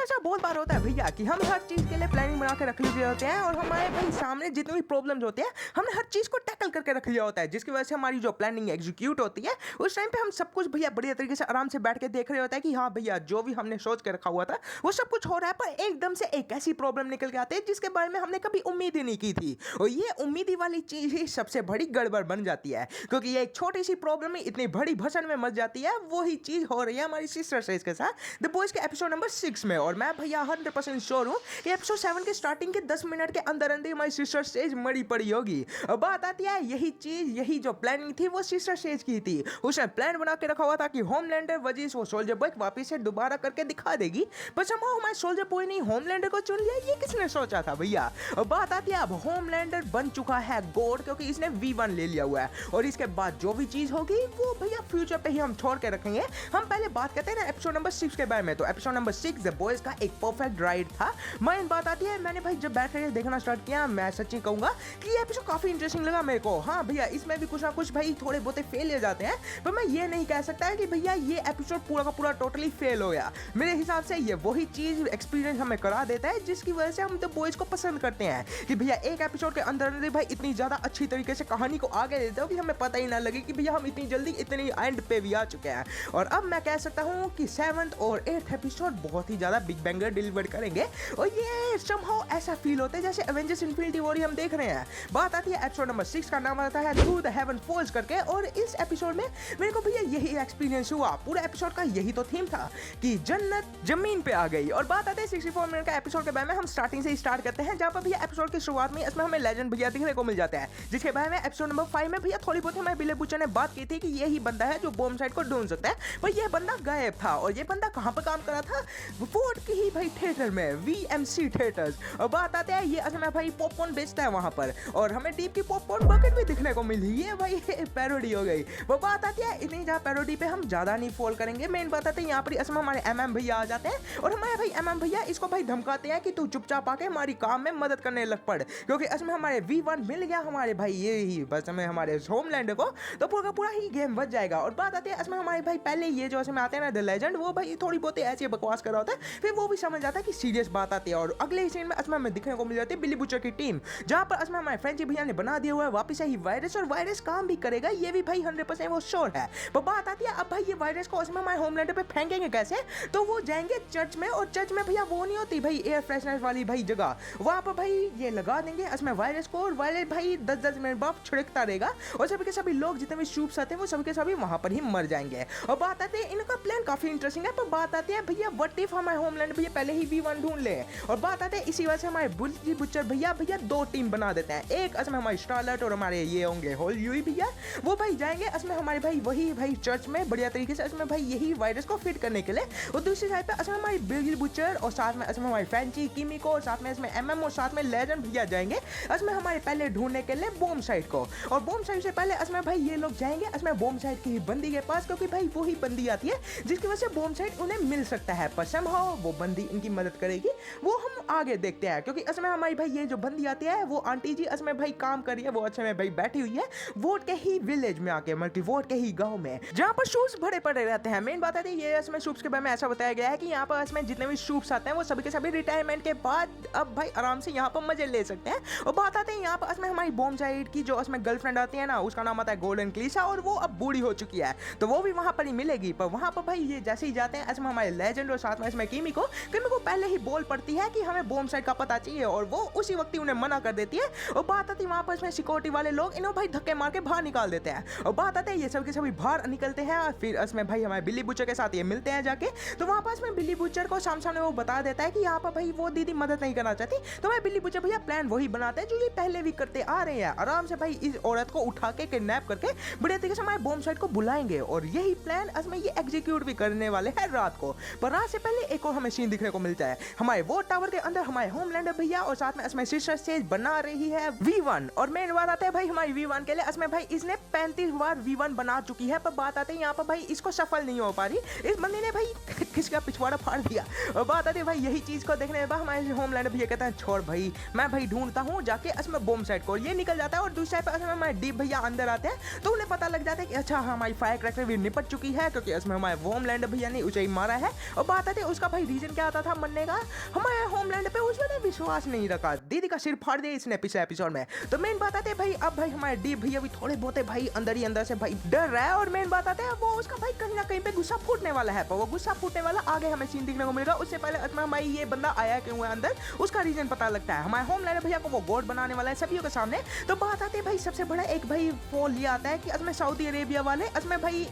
ऐसा बहुत बार होता है भैया कि हम हर चीज़ के लिए प्लानिंग बना के रख लिए होते हैं और हमारे भाई सामने जितने भी प्रॉब्लम्स होते हैं हमने हर चीज़ को टैकल करके रख लिया होता है, जिसकी वजह से हमारी जो प्लानिंग एग्जीक्यूट होती है उस टाइम पे हम सब कुछ भैया बढ़िया तरीके से आराम से बैठ के देख रहे होते हैं कि हाँ भैया जो भी हमने सोच के रखा हुआ था वो सब कुछ हो रहा है, पर एकदम से एक ऐसी प्रॉब्लम निकल के आती है जिसके बारे में हमने कभी उम्मीद ही नहीं की थी। और ये उम्मीदी वाली चीज़ ही सबसे बड़ी गड़बड़ बन जाती है, क्योंकि ये एक छोटी सी प्रॉब्लम ही इतनी बड़ी भसड़ में मच जाती है। वही चीज़ हो रही है हमारी सिस्टर सेज के साथ द बॉयज के एपिसोड नंबर 6 में। और मैं भैया 100% श्योर हूँ ये एपिसोड 7 के स्टार्टिंग के 10 मिनट के अंदर अंदर हमारी सिस्टर सेज मरी पड़ी होगी। अब बात आती है यही चीज़, यही जो प्लानिंग थी वो सिस्टर सेज की थी। उसने प्लान बना के रखा हुआ था कि होमलैंडर वजह वो सोल्जर बॉय वापस से दोबारा करके दिखा देगी, पर somehow हमारे सोल्जर बॉय ने होमलैंडर को चुन लिया। ये किसने सोचा था भैया। अब बात आती है अब होमलैंडर बन चुका है गॉड, क्योंकि इसने V1 ले लिया हुआ है और इसके बाद जो भी चीज़ होगी वो भैया फ्यूचर पे ही हम छोड़ के रखेंगे। हम पहले बात करते हैं ना एपिसोड नंबर 6 के बारे में। तो एपिसोड नंबर 6 द बॉयज का एक परफेक्ट राइड था। मेन बात आती है मैंने भाई जब बैठ कर देखना स्टार्ट किया, मैं सच्ची कहूंगा कि ये एपिसोड काफी इंटरेस्टिंग लगा मेरे को। हाँ भैया इसमें भी कुछ ना कुछ भाई थोड़े बहुत फेल हो जाते हैं, पर मैं ये नहीं कह सकता है कि भैया ये एपिसोड पूरा का पूरा टोटली फेल हो गया। मेरे हिसाब से ये वही चीज एक्सपीरियंस हमें करा देता है जिसकी वजह से हम द बॉयज को पसंद करते हैं कि भैया एक एपिसोड के अंदर अंदर भाई इतनी ज्यादा अच्छी तरीके से कहानी को आगे देते हो कि हमें पता ही ना लगे कि भैया हम इतनी जल्दी इतनी एंड पे भी आ चुके हैं। और अब मैं कह सकता हूँ कि 7th और 8th एपिसोड बहुत ही ज्यादा बिग बैंगर डिलीवर करेंगे और ये somehow ऐसा फील होता है जैसे एवेंजर्स इन्फिनिटी वॉर हम देख रहे हैं। बात आती है एपिसोड नंबर 6 का नाम आता है थ्रू द हेवन फॉल्स करके, और इस एपिसोड में मेरे को भैया यही एक्सपीरियंस हुआ। पूरा एपिसोड का यही तो थीम था कि जन्नत जमीन पे आ गई। और बात आती है 64 मिनट का एपिसोड के बारे में। हम स्टार्टिंग से ही स्टार्ट करते हैं जहां पर भैया एपिसोड की शुरुआत में इसमें हमें लेजेंड भैया दिखने को मिल जाता है, जिसके बारे में एपिसोड नंबर 5 में भैया थोड़ी बहुत हमें बिले बुच्चर ने बात की थी कि यही बंदा है जो बॉम्ब साइट को ढूंढ सकता है, पर यह बंदा गायब था। और ये बंदा कहां पर काम कर रहा था, फोर्ट की ही भाई थिएटर में, VMC थिएटर्स। और बात आते हैं ये असल में भाई पॉपकॉर्न बेचता है वहां पर, और हमें डीप की पॉपकॉर्न बकेट भी दिखने को मिली। ये भाई पैरोडी हो गई। वो बात आती है इतनी ज्यादा पैरोडी पे हम ज्यादा नहीं फॉल करेंगे। मेन बात आती है यहाँ पर असम हमारे MM भैया आ जाते हैं और हमारे भाई MM भैया इसको भाई धमकाते हैं कि तू चुपचाप आके हमारी काम में मदद करने लग पड़, क्योंकि असम हमारे V1 मिल गया हमारे भाई ये ही बस हमें हमारे होमलैंडर को, तो पूरा पूरा ही गेम बच जाएगा। और बात आती है असम हमारे भाई पहले ये जो असम आते हैं ना द लेजेंड, वो भाई थोड़ी बहुत ऐसी बकवास कर रहा होता है, फिर वो भी समझ जाता है कि सीरियस बात आती है। और अगले सीन में असम में दिखने को मिल जाती है बिली बुचर की टीम, जहां पर असम हमारे फ्रेंची भैया ने बना दिया हुआ है वापस से ही वायरस, और वायरस काम भी करेगा ये भी भाई 100% वो श्योर है। पर बात आती है अब भाई ये वायरस को असम हमारे होमलैंडर पे फेंकेंगे कैसे, तो वो जाएंगे चर्च में, और चर्च में भैया वो नहीं होती भाई एयर फ्रेशनर वाली भाई जगह, वहां पर भाई ये लगा देंगे असम वायरस को, और वायरस भाई 10-10 मिनट बाद छिड़कता रहेगा और सभी के सभी लोग जितने भी शूप्स आते हैं वो सभी के सभी वहां पर ही मर जाएंगे। और बात आती है इनका प्लान काफी इंटरेस्टिंग है, पर बात आती है भैया व्हाट इफ हमारे होमलैंड भैया पहले ही V1 ढूंढ ले। और बात आती है इसी वजह से हमारे बुल्ली बुच्चर भैया दो टीम बना देते हैं, एक असम हमारी स्टारलट और हमारे ये होंगे होल यूई भैया, वो भाई जाएंगे असम हमारे भाई वही भाई चर्च में बढ़िया तरीके से असम भाई यही वायरस को फिट करने के लिए, और दूसरी साइड पे असम हमारी बिली बुच्चर और साथ में असम हमारी फ्रेंची किमिको और साथ में इसमें MM और साथ में लेजेंड भैया जाएंगे असम हमारे पहले ढूंढने के लिए बॉम्ब साइट को। और बॉम्ब साइट से पहले असम भाई ये लोग जाएंगे असम बॉम्ब साइट की बंदी के पास, क्योंकि भाई वो ही बंदी आती है जिसकी वजह से बॉम्ब साइट उन्हें मिल सकता है, पर somehow वो बंदी इनकी मदद करेगी, वो हम आगे देखते हैं। क्योंकि असम हमारी भाई ये जो बंदी आती है वो आंटी जी असम भाई काम कर रही है, वो अच्छे में भाई बैठी हुई है वोट के ही विलेज में आके, मल्टी वोट के ही गांव में, जहां पर शूप्स भरे पड़े रहते हैं। मेन बात है ये असम शूप्स के बारे में ऐसा बताया गया है कि यहाँ पर असम जितने भी शूप्स आते हैं वो सभी के सभी रिटायरमेंट के बाद अब भाई आराम से यहाँ पर मजे ले सकते हैं। और बात आते हैं यहाँ पर असम हमारी बॉम्ब साइड की जो असम गर्लफ्रेंड आती है ना, उसका नाम आता है गोल्डन क्लीसा, और वो अब बूढ़ी हो चुकी है, तो वो भी वहां पर ही मिलेगी। पर वहां पर भाई ये जैसे ही जाते हैं असम हमारे लेजेंड और साथ में इसमें किमिको पहले ही बोल पड़ती है कि हमें बॉम्ब साइट का पता चाहिए, और वो उसी वक्त ही उन्हें मना कर देती है। और बात आती है वहां पर इसमें सिक्योरिटी वाले लोग इन्हें भाई धक्के मार के बाहर निकाल देते हैं। और बात आते हैं ये सब के सभी बाहर निकलते हैं, और फिर इसमें भाई हमारे बिल्ली बुच्चर के साथ ये मिलते हैं जाके, तो वहां पास में बिल्ली बुच्चर को सामने वो बता देता है कि यहाँ पर भाई वो दीदी मदद नहीं करना चाहती, तो भाई बिल्ली बुच्चर भैया प्लान वही बनाते हैं जो ये पहले भी करते आ रहे हैं, आराम से भाई इस औरत को उठा के किडनैप करके बढ़िया तरीके से हमारे बॉम्ब साइट को बुलाएंगे, और यही प्लान असम ये एग्जीक्यूट भी करने वाले हैं रात को। पर रात से पहले एक और हमें सीन दिखने को मिलता है हमारे वो टावर के अंदर हमारे होमलैंडर भैया और साथ में इसमें सिस्टर सेज बना रही है V1। और मेन बात आता है भाई हमारी V1 के लिए इसमें भाई इसने 35 बार V1 बना चुकी है, पर बात आती है यहाँ पर भाई इसको सफल नहीं हो पा रही, इस बंदी ने भाई किसका पिछवाड़ा फाड़ दिया। और बात आती है भाई यही चीज को देखने के बाद हमारे होमलैंडर भैया कहता है छोड़ भाई मैं भाई ढूंढता हूँ जाके इसमें बॉम्ब साइट को, ये निकल जाता है। और दूसरी साइड पर हमारे डीप भैया अंदर आते हैं, तो उन्हें पता लग जाता है कि अच्छा हमारी फायर क्रैकर भी निपट चुकी है, क्योंकि इसमें हमारे होमलैंडर भैया ने उसे मारा है। और बात आती है उसका भाई रीजन क्या आता था मरने का, हमारे होमलैंड पे उसने विश्वास नहीं रखा, दीदी का सिर फाड़ दिया इसने पिछले एपिसोड में। तो मेन बात आती है भाई अब भाई हमारे डी भैया भी थोड़े बहुत भाई अंदर ही अंदर से भाई डर रहा है, और मेन बात आती है वो उसका भाई कहीं ना कहीं पे गुस्सा फूटने वाला है, पर वो गुस्सा फूटने वाला आगे हमें सीन देखने को मिलेगा। उससे पहले भाई ये बंदा आया क्यों है अंदर, उसका रीजन पता लगता है। हमारे होमलैंड भैया को वो गॉड बनाने वाला है सभी के सामने। तो बात आती है भाई सबसे बड़ा एक भाई फोल ये आता है कि असमें सऊदी अरेबिया वाले असमें भाई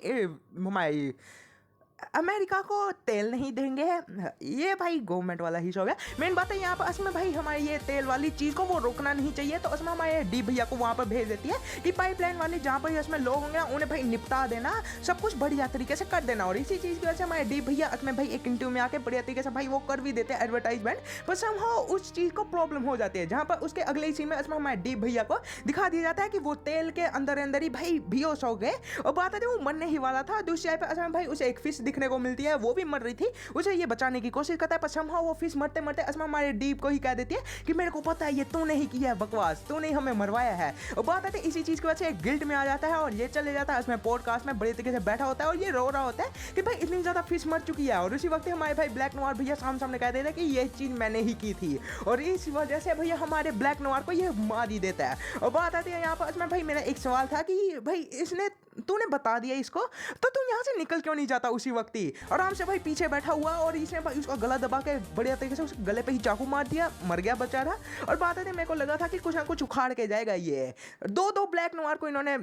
हमारी अमेरिका को तेल नहीं देंगे, ये भाई गवर्नमेंट वाला ही हो गया। मेन बात है यहाँ पर असमें भाई हमारे ये तेल वाली चीज़ को वो रोकना नहीं चाहिए, तो असमें हमारे डी भैया को वहाँ पर भेज देती है कि पाइपलाइन वाले जहाँ पर इसमें लोग होंगे उन्हें भाई निपटा देना, सब कुछ बढ़िया तरीके से कर देना। और इसी चीज़ की वजह से हमारे डी भैया असमें भाई एक इंटरव्यू में आके बढ़िया तरीके से भाई वो कर भी देते हैं एडवर्टाइजमेंट, पर समहाउ उस चीज़ को प्रॉब्लम हो जाती है, जहाँ पर उसके अगले ही सीन में असमें हमारे डी भैया को दिखा दिया जाता है कि वो तेल के अंदर अंदर ही भाई बेहोश हो गए। और बात आती है वो मरने ही वाला था। दूसरी साइड पर असमें भाई उसे एक फिश दिखने को मिलती है, वो भी मर रही थी, उसे ये बचाने की कोशिश करता है, पर समहाउ वो फिश मरते मरते असमा हमारे डीप को ही कह देती है कि मेरे को पता है ये तूने ही किया है बकवास, तूने ही हमें मरवाया है। और बात आती है इसी चीज की वजह से गिल्ट में आ जाता है और ये चले जाता है उसमें पॉडकास्ट में बड़े तरीके से बैठा होता है और ये रो रहा होता है कि भाई इतनी ज्यादा फिश मर चुकी है। और उसी वक्त हमारे भाई ब्लैक नोवार भैया सामने कह देते हैं कि ये चीज मैंने ही की थी, और इस वजह से भैया हमारे ब्लैक नोवार को ये मार ही देता है। और बात आती है यहाँ पर इसमें भाई मेरा एक सवाल था कि भाई इसने तूने बता दिया इसको, तो तू यहाँ से निकल क्यों नहीं जाता उसी वक्त ही, आराम से भाई पीछे बैठा हुआ, और इसने भाई उसका गला दबा के बढ़िया तरीके से उस गले पे ही चाकू मार दिया, मर गया बेचारा। और बात है मेरे को लगा था कि कुछ ना कुछ उखाड़ के जाएगा ये, दो ब्लैक नोवार को इन्होंने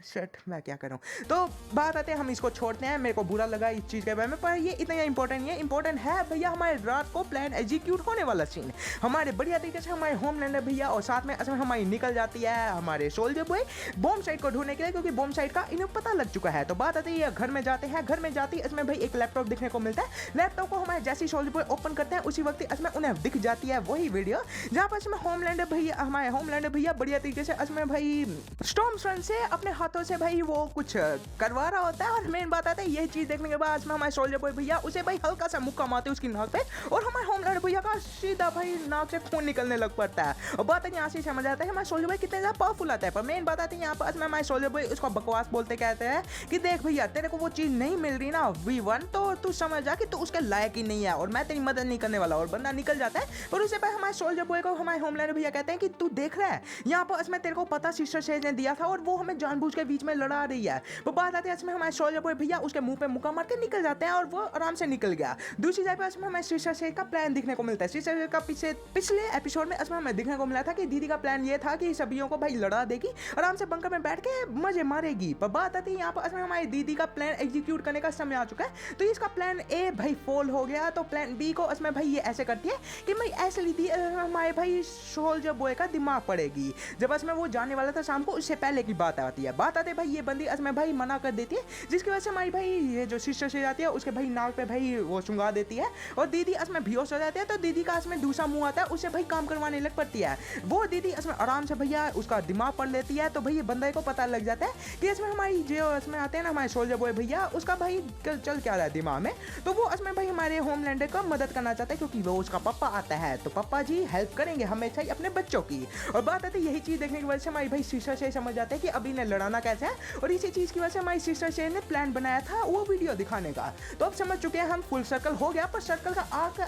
शट मैं क्या कर रहा हूँ। तो बात आते हैं हम इसको छोड़ते हैं, मेरे को बुरा लगा इस चीज़ के बारे में, पर ये इतना इंपॉर्टेंट नहीं है। इंपॉर्टेंट है भैया हमारे रात को प्लान एग्जीक्यूट होने वाला सीन, हमारे बढ़िया तरीके से हमारे होमलैंडर भैया और साथ में असम हमारी निकल जाती है हमारे सोल्जर बॉय बॉम्ब साइट को ढूंढने के लिए, क्योंकि बॉम्ब साइट का इन्हें पता लग चुका है। तो बात आती है घर में जाते हैं, घर में जाती है इसमें भाई एक लैपटॉप देखने को मिलता है। लैपटॉप को हमारे जैसी सोल्जर बॉय ओपन करते हैं उसी वक्त इसमें उन्हें दिख जाती है वही वीडियो जहाँ पर इसमें होमलैंडर भैया हमारे होमलैंडर भैया बढ़िया तरीके से इसमें भाई स्टॉर्म सन से अपने हाथों से भाई वो कुछ करवा रहा होता है। और मेन बात आता है यही चीज देखने के बाद हमारे सोल्जर बॉय भैया उसे भाई हल्का सा मुक्का मारते उसकी नाक पे, और हमारे होमलैंडर भैया का सीधा भाई नाक से खून निकलने लग पड़ता है। और बात है यहाँ से समझ आता है हमारे सोल्जर बॉय कितने ज्यादा पावरफुल आता है। पर मेन बात आती है यहाँ पर हमारे सोल्जर बॉय उसको बकवास बोलते कहते हैं कि देख भैया तेरे को वो चीज नहीं मिल रही ना V1, तो तू समझ जा कि तू उसके लायक ही नहीं है और मैं तेरी मदद नहीं करने वाला। और बंदा निकल जाता है, और उससे पहले हमारे सोल्जर बॉय को हमारे होमलैंडर भैया कहते हैं कि तू देख रहा है यहाँ पर इसमें तेरे को पता सिस्टर सेज ने दिया था और वो हमें जानबूझ के बीच में लड़ा रही है। वो बात आती है इसमें हमारे सोल्जर बॉय भैया उसके मुंह पे मुक्का मार के निकल जाते हैं और वो आराम से निकल गया। दूसरी जगह पर इसमें हमें सिस्टर सेज का प्लान दिखने को मिलता है। सिस्टर सेज का पिछले एपिसोड में इसमें हमें देखने को मिला था कि दीदी का प्लान ये था कि सभियों को भाई लड़ा देगी, आराम से बंकर में बैठ के मजे मारेगी। पर बात आती है यहाँ पर इसमें हमारी दीदी का प्लान एग्जीक्यूट करने का समय आ चुका है। तो इसका प्लान ए भाई फॉल हो गया, तो प्लान बी को इसमें भाई ये ऐसे करती है कि भाई ऐसे लीदी हमारे भाई सोल्जर बॉय का दिमाग पड़ेगी। जब इसमें वो जाने वाला था शाम को, उससे पहले की बात आती है। बात आते भाई ये बंदी इसमें भाई मना कर देती है, जिसकी वजह से हमारी भाई ये जो सिस्टर से जाती है उसके भाई नाक पे भाई वो चुंगा देती है, और दीदी इसमें बेहोश हो जाती है। तो दीदी का इसमें दूसरा मुंह आता है, उससे भाई काम करवाने लग पड़ती है। वो दीदी इसमें आराम से भैया उसका दिमाग पढ़ लेती है। तो भैया बंदे को पता लग जाता है कि इसमें हमारी जो इसमें आते हैं ना हमारे सोल्जर बॉय भैया, उसका भाई चल क्या रहा है दिमाग में। तो वो इसमें भाई हमारे होमलैंडर को मदद करना चाहता है, क्योंकि वो उसका पप्पा आता है, तो पप्पा जी हेल्प करेंगे हमेशा ही अपने बच्चों की। और बात आती है यही चीज देखने की वजह से हमारी भाई सिस्टर से समझ जाते हैं कि अभी इन्हें लड़ाना कैसे है, और इसी चीज की वजह से हमारी सिस्टर से ने प्लान बनाया था वो वीडियो दिखाने का। तो अब समझ चुके हैं हम, फुल सर्कल हो गया, पर सर्कल का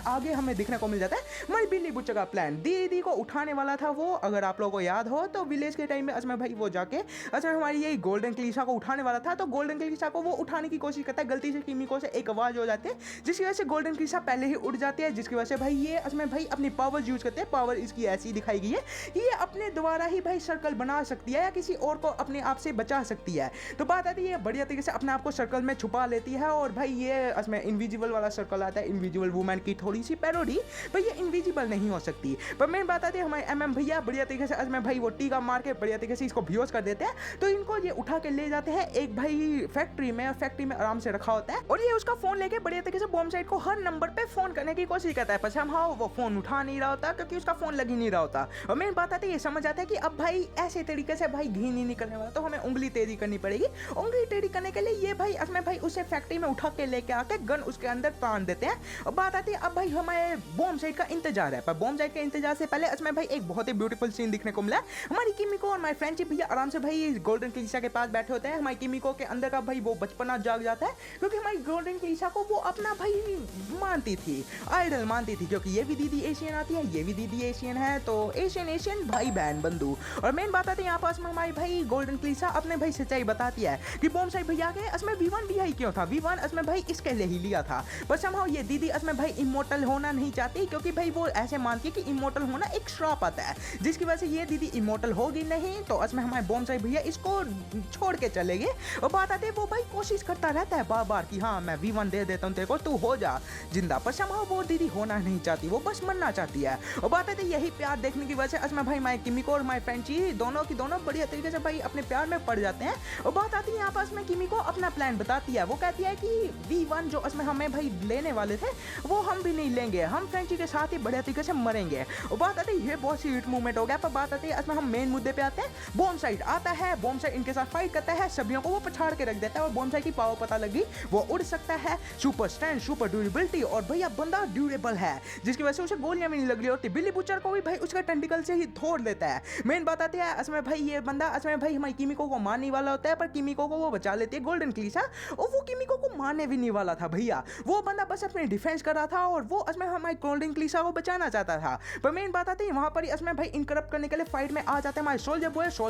आगे हमें दिखने को मिल जाता है हमारी बिल्ली बुच्चा का प्लान। दीदी को उठाने वाला था वो, अगर आप लोगों को याद हो तो विलेज के टाइम में असमें भाई वो जाके असमें हमारी यही गोल्डन क्लीसा को उठाने वाला था। तो गोल्डन क्लीसा को वो उठाने की कोशिश करता है, गलती से किमिको से एक आवाज हो जाती है, जिसकी वजह से गोल्डन क्लीसा पहले ही उड़ जाती है, जिसकी वजह से भाई ये असमें भाई अपनी पावर यूज करते हैं। पावर इसकी ऐसी दिखाई गई है, ये अपने द्वारा ही भाई सर्कल बना सकती है या किसी और को अपने आप से बचा सकती है। तो बात आती है बढ़िया तरीके से अपने आप को सर्कल में छुपा लेती है, और भाई ये इसमें इनविजिबल वाला सर्कल आता है, इनविजिबल वुमन की थोड़ी सी पैरोडी, भाई ये इनविजिबल नहीं हो सकती। पर मेन बात आती है हमारे MM भैया बढ़िया तरीके से इसमें भाई वो टीका मार के बढ़िया तरीके से इसको बेहोश कर देते हैं। तो इनको ये उठा के ले जाते हैं एक भाई फैक्ट्री में, और फैक्ट्री में आराम से रखा होता है, और ये उसका फोन लेके बढ़िया तरीके से बॉम्ब साइट को हर नंबर पे फोन करने की कोशिश करता है, पर हाँ वो फोन उठा नहीं रहा होता क्योंकि उसका फोन लग ही नहीं रहा होता। और मेन बात आती है ये समझ आता है कि अब भाई ऐसे तरीके से भाई घी नहीं निकलने वाला, तो हमें उंगली टेढ़ी करनी पड़ेगी। उंगली टेढ़ी करने के लिए ये भाई इसमें भाई उसे फैक्ट्री में उठा के लेके आके गन उसके अंदर तान देते हैं। और बात आती है अब भाई हमारे बॉम्ब साइड का इंतजार है, पर बॉम्ब साइड के इंतजार से पहले इसमें भाई एक बहुत ही ब्यूटीफुल सीन दिखने को मिला। हमारी किमिको और हमारे फ्रेंडशिप भैया आराम से भाई गोल्डन क्लीसा के पास बैठे होते हैं। हमारी किमिको के अंदर का भाई वो बचपना जाग जाता है, क्योंकि हमारी गोल्डन क्लीसा को वो अपना भाई मानती थी, आइडल मानती थी, क्योंकि ये भी दीदी एशियन आती है, ये भी दीदी एशियन है, तो एशियन भाई बहन बंधु। और मेन बात आती है यहाँ पास में हमारी भाई गोल्डन क्लीसा अपने भाई सच्चाई बताती है कि बॉम्ब साइड भैया के इसमें V1 भी क्यों था। V1 इसमें भाई इसके लिए ही लिया था, बस somehow ये दीदी इसमें भाई इमोर्टल होना नहीं चाहती, क्योंकि भाई वो ऐसे मानती है कि इमोर्टल होना एक श्राप आता है, जिसकी वजह से ये दीदी इमोर्टल होगी नहीं, तो इसमें हमारे बॉम्ब साइड भैया इसको छोड़ के चलेंगे। और बात आती है वो भाई कोशिश करता रहता है बार बार कि हाँ मैं V1 दे देता हूँ तेरे को, तू हो जा जिंदा, पर somehow वो दीदी होना नहीं चाहती, वो बस मरना चाहती है। और बात आती है यही प्यार देखने की वजह से इसमें भाई माई किमिको और माई फ्रेंची दोनों की दोनों बढ़िया तरीके से भाई अपने प्यार में पड़ जाते हैं। और बात आती है यहाँ पास में किमिको अपना प्लान बताती है, वो कहती है कि V1 जो इसमें हमें भाई लेने वाले थे वो हम भी नहीं लेंगे, हम फ्रेंची के साथ ही बढ़िया तरीके से मरेंगे। और बात आती है ये बहुत सी हिट मूवमेंट हो गया, पर बात आती है इसमें हम मेन मुद्दे पे आते हैं। बॉम्ब साइड आता है, बॉम्ब साइड इनके साथ फाइट करता है, सभियों को वो पछाड़ के रख देता है, और बॉम्ब साइड की पावर पता लगी, वो उड़ सकता है, सुपर स्ट्रेंथ, सुपर ड्यूरेबिलिटी, और भैया बंदा ड्यूरेबल है, जिसकी वजह से उसे गोलियां भी नहीं लग रही होती। बिली बुचर को भी भाई उसका टेंटिकल से ही तोड़ देता है। मेन बात आती है इसमें भाई ये बंदा इसमें भाई हमारी किमिको को मारने वाला होता है, पर किमिको को वो बचा लेती है गोल्डन क्लीसा, और वो किमिको को मारने भी नहीं वाला था भैया, वो बंदा बस अपने डिफेंस कर रहा था, और वो इसमें हमारी गोल्डन क्लीसा को बचाना चाहता था। पर मेन बात आती है वहां पर इसमें भाई इनकरप्ट करने के लिए फाइट में आ जाते हैं हमारे सोल्जर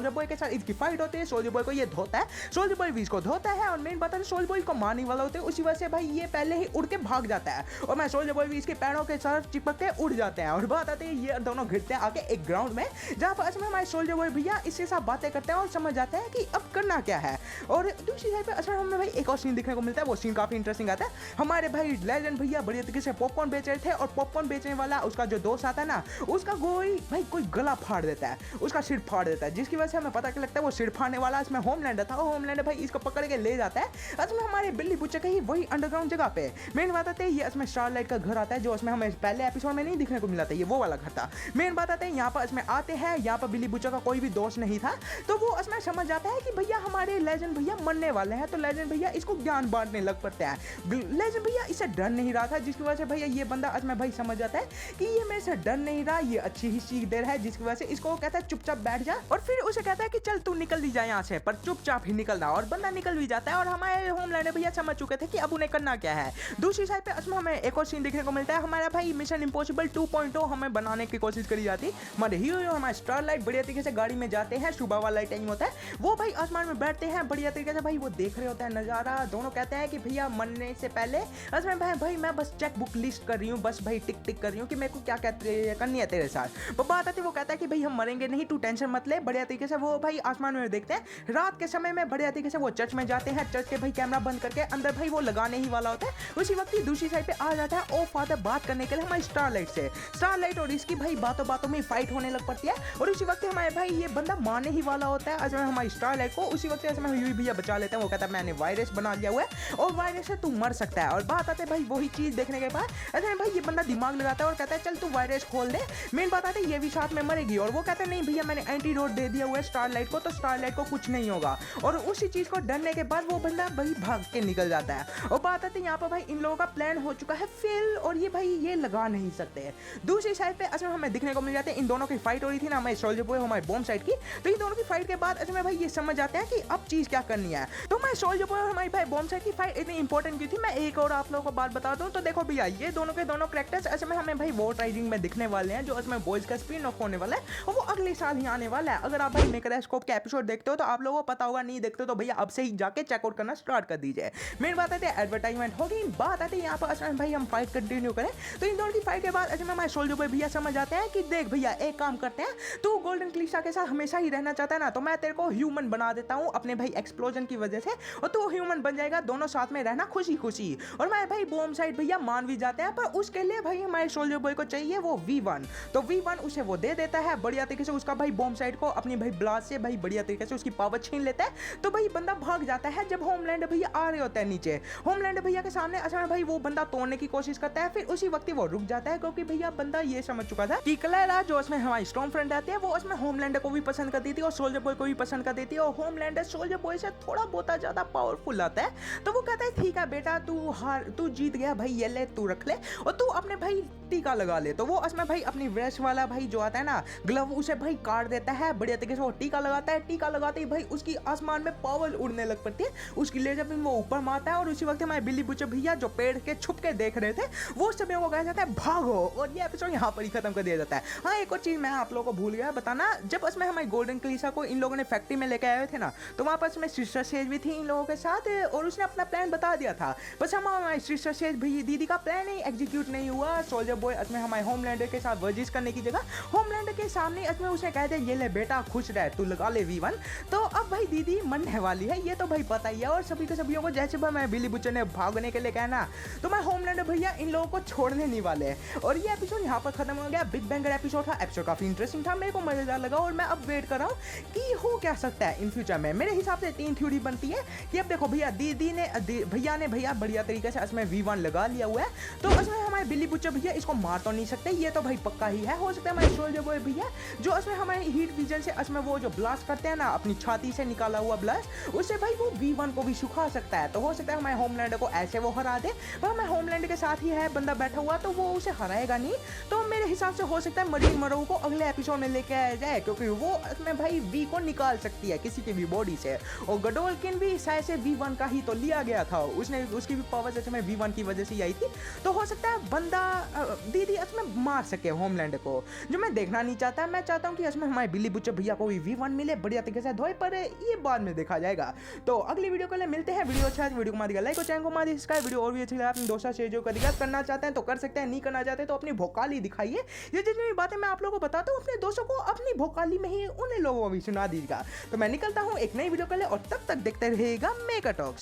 बॉय के साथ इसकी फाइट होती है। सोल्जर बॉय को ये धोता है, सोल्जर बॉय भी इसको धोता है, और मेन बात है सोल्जर बॉय को मारने वाला होता है, उसी वजह से भाई ये पहले ही उड़ के भाग जाता है, और मैं सोल्जर बॉय भी इसके पैरों के साथ चिपक के उड़ जाते हैं। और बात आती है ये दोनों घिरते हैं आके एक ग्राउंड में, जहां पर इसमें हमारे सोल्जर बॉय भैया इसके साथ बातें करते हैं और समझ जाते हैं कि अब करना क्या है। और दूसरी साइड पे असर हमें भाई एक और सीन देखने को मिलता है, वो सीन काफी इंटरेस्टिंग आता है। हमारे भाई लेजेंड भैया बढ़िया तरीके से पॉपकॉर्न बेच रहे थे, और पॉपकॉर्न बेचने वाला उसका जो दोस्त आता है ना, उसका कोई गला फाड़ देता है, उसका सिर फाड़ देता है, जिसकी वजह से हमें पता लगता है वो सिर फाड़ने वाला इसमें होमलैंडर था। होमलैंडर भाई इसको पकड़ के ले जाता है इसमें हमारे बिल्ली बुच्चे के ही वही अंडरग्राउंड जगह पे। मेन बात आती है ये इसमें स्टारलाइट का घर आता है, जो इसमें हमें पहले एपिसोड में नहीं दिखने को मिला था, ये वो वाला घर था। मेन बात आती है यहाँ पर इसमें आते हैं, यहाँ पर बिल्ली बुच्चे का कोई भी दोस्त नहीं था, तो वो इसमें समझ जाता है कि भैया हमारे लेजेंड भैया मरने वाले हैं, तो लेजेंड भैया इसको ज्ञान बांटने लग पड़ते हैं। लेजेंड भैया इससे डर नहीं रहा था, जिसकी वजह से भैया ये बंदा इसमें भाई समझ जाता है कि ये मेरे से डर नहीं रहा, ये अच्छी ही सीख दे रहा है, जिसकी वजह से इसको कहता है चुपचाप बैठ जा, और फिर उसे कहता है कि चल तू निकल दी जाए यहाँ से, पर चुपचाप ही निकलना। और बंदा निकल भी जाता है, और हमारे होमलैंडर भैया समझ चुके थे कि अब उन्हें करना क्या है। दूसरी साइड पे इसमें हमें एक और सीन देखने को मिलता है, हमारा भाई मिशन इम्पॉसिबल 2.0 हमें बनाने की कोशिश करी जाती। हमारे हीरो हमारे स्टारलाइट बढ़िया तरीके से गाड़ी में जाते हैं, सुबह वाला टाइम होता है, वो भाई आसमान में बैठते हैं बढ़िया तरीके से, भाई वो देख रहे होते हैं नज़ारा। दोनों कहते हैं कि भैया मरने से पहले इसमें भाई मैं बस चेक बुक लिस्ट कर रही हूँ, बस भाई टिक टिक कर रही हूँ कि मेरे को क्या करनी है तेरे साथ। बात आती है वो कहता है कि भाई हम मरेंगे नहीं, तू टेंशन मत ले। बढ़िया तरीके से वो भाई आसमान में देखते हैं, रात के समय में बढ़िया तरीके से वो चर्च में जाते हैं, चर्च के भाई कैमरा बंद करके अंदर भाई वो लगाने ही वाला होता है। उसी वक्त ही दूसरी साइड पे आ जाता है ओ फादर बात करने के लिए हमारी स्टारलाइट से। स्टारलाइट और इसकी भाई बातों में फाइट होने लग पड़ती है, और उसी वक्त हमारे भाई ये बंदा मारने ही वाला होता है अजमें हमारी स्टारलाइट को। उसी वक्त ऐसे में यूई भैया बचा लेते हैं, वो कहता है मैंने वायरस बना लिया हुआ है और वायरस से तू मर सकता है। और बात आते भाई वही चीज देखने के बाद ऐसे में भाई ये बंदा दिमाग लगाता है और कहता है चल तू वायरस खोल दे। मेन बात आती है ये भी साथ में मरेगी, और वो कहता है नहीं भैया मैंने एंटीडोट दे दिया हुआ है स्टारलाइट को, तो स्टारलाइट को कुछ नहीं होगा। और उसी चीज को डरने के बाद वो बंदा भाई भाग के निकल जाता है। और बात आती है यहाँ पर भाई इन लोगों का प्लान हो चुका है फेल, और ये भाई ये लगा नहीं सकते। दूसरी साइड पे असम हमें दिखने को मिल जाते हैं इन दोनों की फाइट हो रही थी ना, हमारे सोल्जर बॉय हमारे बॉम्ब साइड की। तो इन दोनों की फाइट के बाद असम भाई ये समझ जाते हैं कि अब चीज क्या करनी है। तो हमारे सोल्जर बॉय और हमारे भाई बॉम्ब साइड की फाइट इतनी इंपॉर्टेंट क्यों थी, मैं एक और आप लोगों को बात बता दूं। तो देखो भैया ये दोनों के दोनों कैरेक्टर्स असम हमें भाई वॉर राइजिंग में दिखने वाले हैं, जो असम बॉयज का स्पिन ऑफ होने वाला है, और वो अगले साल ही आने वाला है। अगर आप भाई मेकरस्कोप के एपिसोड देखते हो तो आप लोगों को पता होगा, नहीं देखते हो तो भैया अब से ही जाके चेकआउट करना स्टार्ट कर दीजिए। मेन बात आती है एडवर्टाइजमेंट होगी, बात आती है यहाँ पर असम भाई हम फाइट कंटिन्यू करें। तो इन दोनों की फाइट के बाद असम हमारे सोल्जर बॉय भैया समझ आते हैं कि देख भैया एक काम करते हैं, तू गोल्डन क्लीसा के साथ हमेशा ही रहना चाहता है ना, तो मैं तेरे को ह्यूमन बना देता हूँ अपने भाई एक्सप्लोजन की वजह से, और तू ह्यूमन बन जाएगा, दोनों साथ में रहना खुशी खुशी। और मैं भाई बॉम्ब साइड भैया मान भी जाते हैं, पर उसके लिए भाई हमारे सोल्जर बॉय को चाहिए वो V1, तो V1 उसे वो दे देता है बढ़िया तरीके से। उसका भाई बॉम्ब साइड को अपनी भाई ब्लास्ट से भाई बढ़िया तरीके से उसकी पावर छीन लेता है, तो भाई बंदा भाग जाता है। जब होमलैंडर भैया आ रहे होते हैं नीचे, होमलैंडर भैया के सामने अच्छा भाई वो बंदा तोड़ने की कोशिश करता है, फिर उसी वक्त वो रुक जाता है, क्योंकि भैया बंदा ये समझ चुका था कि क्लैरा जो उसमें हमारी स्टॉर्म फ्रंट आती है वो उसमें होमलैंडर को भी पसंद करती थी और सोल्जर बॉय को भी पसंद करती देती है और होमलैंडर सोल्जर बॉय से थोड़ा बहुत ज़्यादा पावरफुल आता है। तो वो कहता है ठीक है बेटा, तू जीत गया भाई, ये ले तू रख ले और तू अपने भाई टीका लगा ले। तो वो उसमें भाई अपनी वेस्ट वाला भाई जो आता है ना ग्लव, उसे भाई काट देता है बढ़िया तरीके से, वो टीका लगाता है। टीका लगाते ही भाई उसकी आसमान में पावर उड़ने लग पड़ती है, उसकी लेजर बीम वो ऊपर मारता है और उसी वक्त हमारे बिल्ली बुच्चे भैया जो पेड़ के छुप के देख रहे थे वो समय वो कहा जाता है भागो, और ये एपिसोड यहाँ पर ही खत्म कर दिया जाता है। हाँ, एक और चीज मैं आप लोगों को भूल गया बताना, जब उसमें हमारी गोल्डन क्लीसा को इन लोगों ने फैक्ट्री में लेके आए थे ना, तो वहाँ पर उसमें सिस्टर सेज भी थी इन लोगों के साथ और उसने अपना प्लान बता दिया था। बस हमारे सिस्टर सेज भी दीदी का प्लान ही एग्जीक्यूट नहीं हुआ। सोल्जर बॉय उसमें हमारे होमलैंडर के साथ वर्जिश करने की जगह होमलैंडर के सामने उसमें उसे कहते ये ले बेटा खुश रह, तू लगा ले V1। तो अब भाई दीदी मरने वाली है, ये तो भाई पता ही है। और सभी के सभी को जैसे भाई मैं बिल्ली बुच्चे ने भागने के लिए कहना, तो मैं होमलैंडर भैया इन लोगों को छोड़ने नहीं वाले। और ये एपिसोड यहाँ पर खत्म हो गया। बिग बैंगर एपिसोड था, एपिसोड काफी इंटरेस्टिंग था, मेरे को मजेदार लगा और मैं अब वेट कर रहा हूँ कि हो क्या सकता है इन फ्यूचर में। मेरे हिसाब से 3 थ्योरी बनती है कि अब देखो भैया दीदी ने भैया बढ़िया तरीके से इसमें V1 लगा लिया हुआ है, तो उसमें हमारे बिल्ली बुच्चे भैया इसको मार तो नहीं सकते, ये तो भाई पक्का ही है। हो सकता है हमारे सोल्जर बॉय भैया जो उसमें हमारे हीट विजन से उसमें वो जो ब्लास्ट करते हैं ना अपनी छाती से निकाला हुआ ब्लास्ट, उससे भाई वो V1 को भी सुखा सकता है। तो हो सकता है हमारे होमलैंडर को ऐसे वो हरा दे, पर हमारे होमलैंडर के साथ ही है बंदा बैठा हुआ, तो वो उसे हराएगा नहीं। तो मेरे हिसाब से हो सकता है मरीन मरो को अगले एपिसोड में लेके आया जाए, क्योंकि वो उसमें भाई V को निकाल सकती है किसी की भी बॉडी से। और गडोल्किन भी शायद से V1 का ही तो लिया गया था, उसने उसकी भी पावर से में V1 की वजह से ही आई थी। तो हो सकता है बंदा दीदी उसमें मार सके होमलैंडर को, जो मैं देखना नहीं चाहता। मैं चाहता हूँ कि उसमें हमारे बिल्ली बुच्चे भैया को भी V1 मिले बढ़िया तरीके से धोए, पर ये बाद में देखा जाएगा। तो अगली वीडियो के लिए मिलते हैं। वीडियो अच्छा है वीडियो को मार दिया लाइक और चैनल को मार दिया सब्सक्राइब। वीडियो और भी अच्छी लगा अपने दोस्तों से जो करेगा, करना चाहते हैं तो कर सकते हैं, नहीं करना चाहते तो अपनी भोकाली दिखाइए। ये जितनी भी बातें मैं आप लोगों को बताता हूँ अपने दोस्तों को अपनी भोकाली में ही उन लोगों को भी सुना दीजिएगा। तो मैं निकलता हूँ एक नई वीडियो के लिए और तब तक देखते रहिएगा मेगा टॉक्स।